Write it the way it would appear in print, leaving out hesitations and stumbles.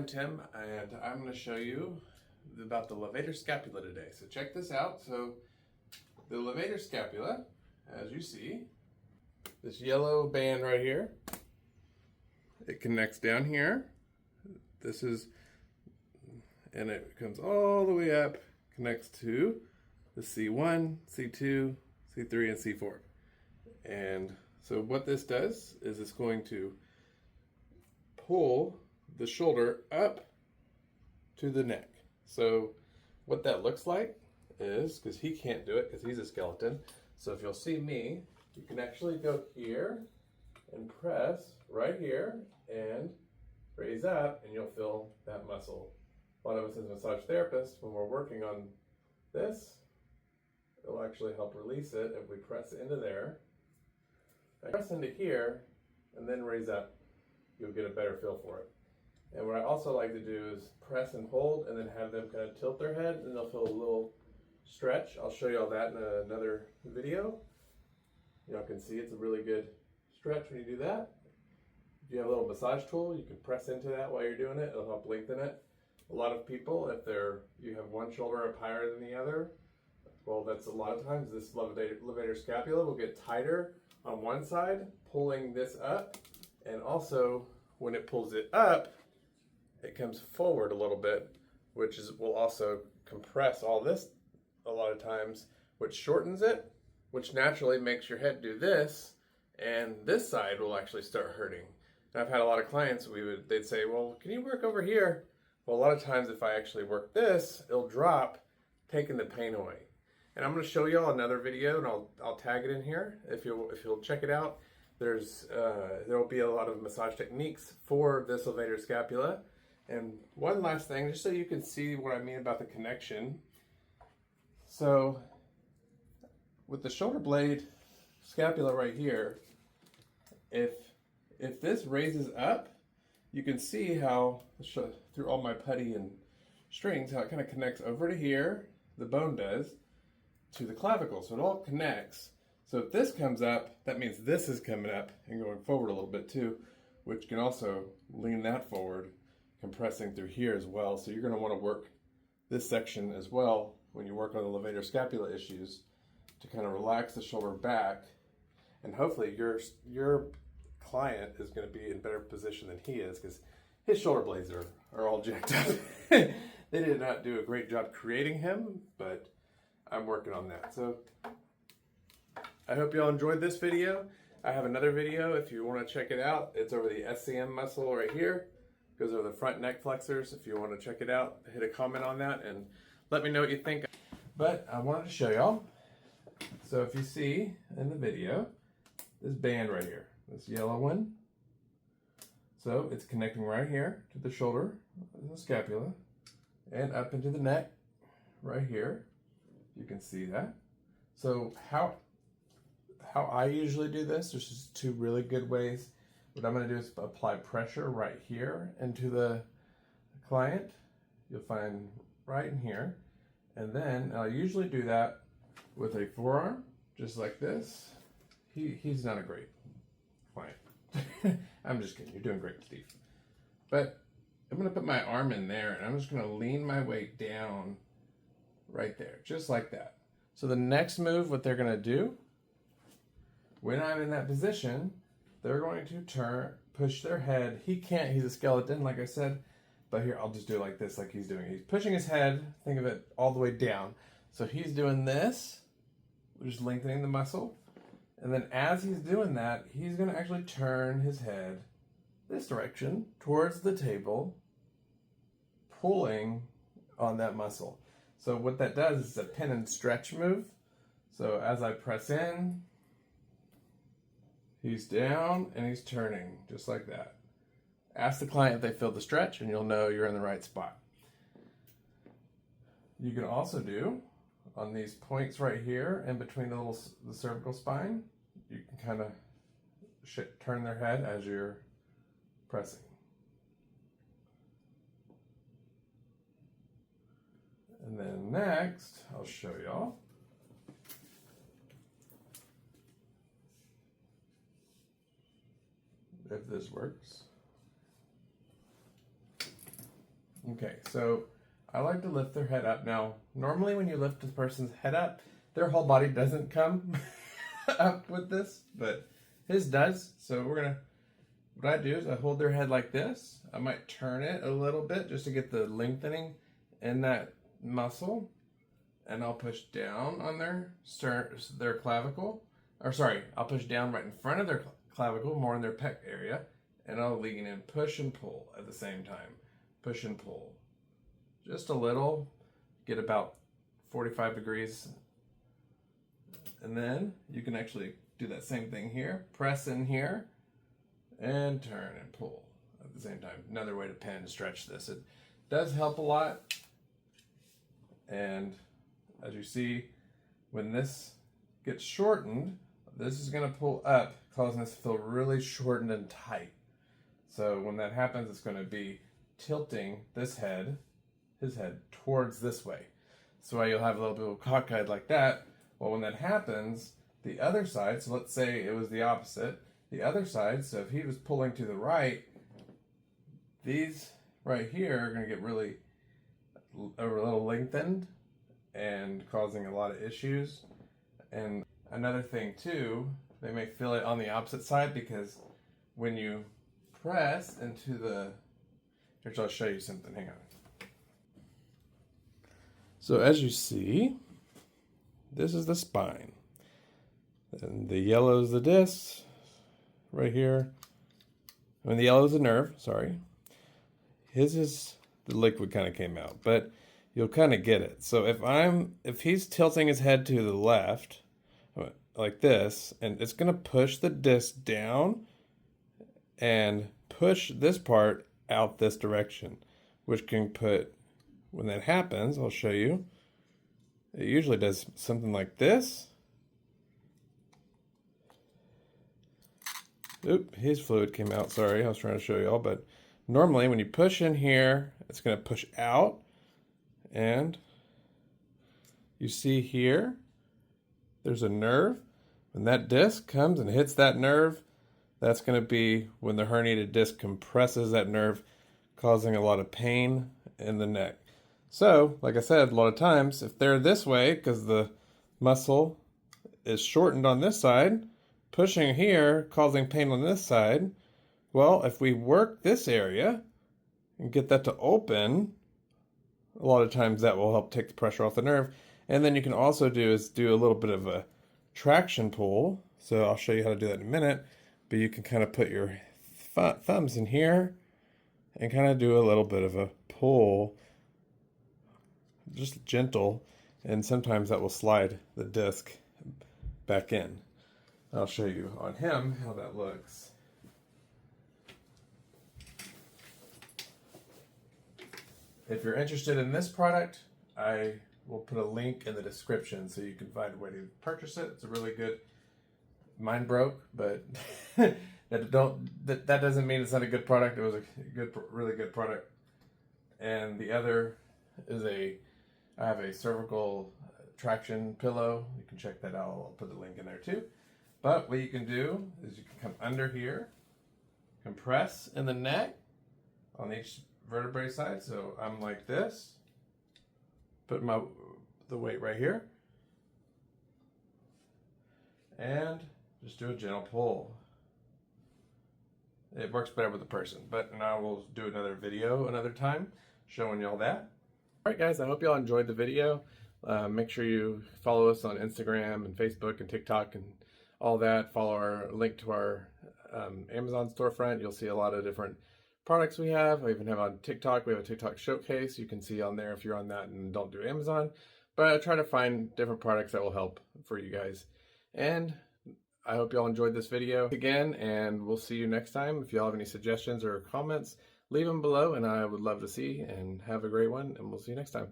Tim, and I'm going to show you about the levator scapula today. So check this out. So the levator scapula, as you see, this yellow band right here, it connects down here. This is, and it comes all the way up, connects to the C1, C2, C3, and C4. And so what this does is it's going to pull the shoulder up to the neck. So what that looks like is, because he can't do it because he's a skeleton, so if you'll see me, you can actually go here and press right here and raise up, and you'll feel that muscle. A lot of us as massage therapists, when we're working on this, it'll actually help release it if we press into there. Press into here and then raise up, you'll get a better feel for it. And what I also like to do is press and hold and then have them kind of tilt their head, and they'll feel a little stretch. I'll show you all that in another video. Y'all can see it's a really good stretch when you do that. If you have a little massage tool, you can press into that while you're doing it. It'll help lengthen it. A lot of people, if you have one shoulder up higher than the other, well, that's a lot of times this levator scapula will get tighter on one side, pulling this up, and also when it pulls it up, it comes forward a little bit, which will also compress all this a lot of times, which shortens it, which naturally makes your head do this, and this side will actually start hurting. And I've had a lot of clients, they'd say, well, can you work over here? Well, a lot of times if I actually work this, it'll drop, taking the pain away. And I'm going to show y'all another video, and I'll tag it in here. If you'll check it out, there will be a lot of massage techniques for this levator scapula. And one last thing, just so you can see what I mean about the connection. So with the shoulder blade scapula right here, if this raises up, you can see how through all my putty and strings, how it kind of connects over to here, the bone does, to the clavicle. So it all connects. So if this comes up, that means this is coming up and going forward a little bit too, which can also lean that forward, compressing through here as well. So you're going to want to work this section as well when you work on the levator scapula issues, to kind of relax the shoulder back, and hopefully your client is going to be in better position than he is, because his shoulder blades are all jacked up. They did not do a great job creating him, but I'm working on that. So I hope y'all enjoyed this video. I have another video if you want to check it out. It's over the SCM muscle right here. It goes over the front neck flexors. If you want to check it out, hit a comment on that and let me know what you think. But I wanted to show y'all. So if you see in the video, this band right here, this yellow one. So it's connecting right here to the shoulder, the scapula, and up into the neck right here. You can see that. So how I usually do this, there's just two really good ways. What I'm going to do is apply pressure right here into the client. You'll find right in here. And then I'll usually do that with a forearm, just like this. He's not a great client. I'm just kidding. You're doing great, Steve. But I'm going to put my arm in there, and I'm just going to lean my weight down right there, just like that. So the next move, what they're going to do, when I'm in that position, they're going to push their head. He can't, he's a skeleton, like I said, but here, I'll just do it like this, like he's doing. He's pushing his head, think of it all the way down. So he's doing this, just lengthening the muscle. And then as he's doing that, he's going to actually turn his head this direction towards the table, pulling on that muscle. So what that does is a pin and stretch move. So as I press in, he's down and he's turning, just like that. Ask the client if they feel the stretch, and you'll know you're in the right spot. You can also do, on these points right here, in between the cervical spine, you can kind of turn their head as you're pressing. And then next, I'll show y'all. If this works. Okay, so I like to lift their head up. Now, normally when you lift a person's head up, their whole body doesn't come up with this, but his does. So what I do is I hold their head like this. I might turn it a little bit just to get the lengthening in that muscle. And I'll push down on their clavicle. Or sorry, I'll push down right in front of their clavicle, more in their pec area. And I'll lean in, push and pull at the same time. Push and pull. Just a little. Get about 45 degrees. And then you can actually do that same thing here. Press in here. And turn and pull at the same time. Another way to pin and stretch this. It does help a lot. And as you see, when this gets shortened, this is going to pull up, causing us to feel really shortened and tight. So when that happens, it's going to be tilting his head towards this way. So you'll have a little bit of cockeyed like that. Well, when that happens, the other side, so let's say it was the opposite, the other side, so if he was pulling to the right, these right here are going to get really a little lengthened and causing a lot of issues. And another thing too, they may feel it on the opposite side because when you press into the, here, I'll show you something, hang on. So as you see, this is the spine. And the yellow is the disc, right here. I mean, the yellow is the nerve, sorry. His is, the liquid kind of came out, but you'll kind of get it. So if he's tilting his head to the left, like this, and it's gonna push the disc down and push this part out this direction, which can put, when that happens, I'll show you, it usually does something like this. Oop, his fluid came out, sorry, I was trying to show y'all, but normally when you push in here, it's gonna push out, and you see here, there's a nerve. When that disc comes and hits that nerve, that's going to be when the herniated disc compresses that nerve, causing a lot of pain in the neck. So, like I said, a lot of times, if they're this way, because the muscle is shortened on this side, pushing here, causing pain on this side, well, if we work this area and get that to open, a lot of times that will help take the pressure off the nerve. And then you can also do a little bit of a traction pull. So I'll show you how to do that in a minute, but you can kind of put your thumbs in here and kind of do a little bit of a pull, just gentle, and sometimes that will slide the disc back in. I'll show you on him how that looks. If you're interested in this product, I will put a link in the description so you can find a way to purchase it. It's a really good, mine broke, but that doesn't mean it's not a good product. It was a really good product. And the other is I have a cervical traction pillow. You can check that out. I'll put the link in there too. But what you can do is you can come under here, compress in the neck on each vertebrae side. So I'm like this. Put the weight right here. And just do a gentle pull. It works better with a person, but now we'll do another video another time showing y'all that. All right, guys, I hope y'all enjoyed the video. Make sure you follow us on Instagram and Facebook and TikTok and all that. Follow our link to our Amazon storefront. You'll see a lot of different products we have. I even have on TikTok. We have a TikTok showcase. You can see on there if you're on that and don't do Amazon. But I try to find different products that will help for you guys. And I hope y'all enjoyed this video again, and we'll see you next time. If y'all have any suggestions or comments, leave them below, and I would love to see, and have a great one, and we'll see you next time.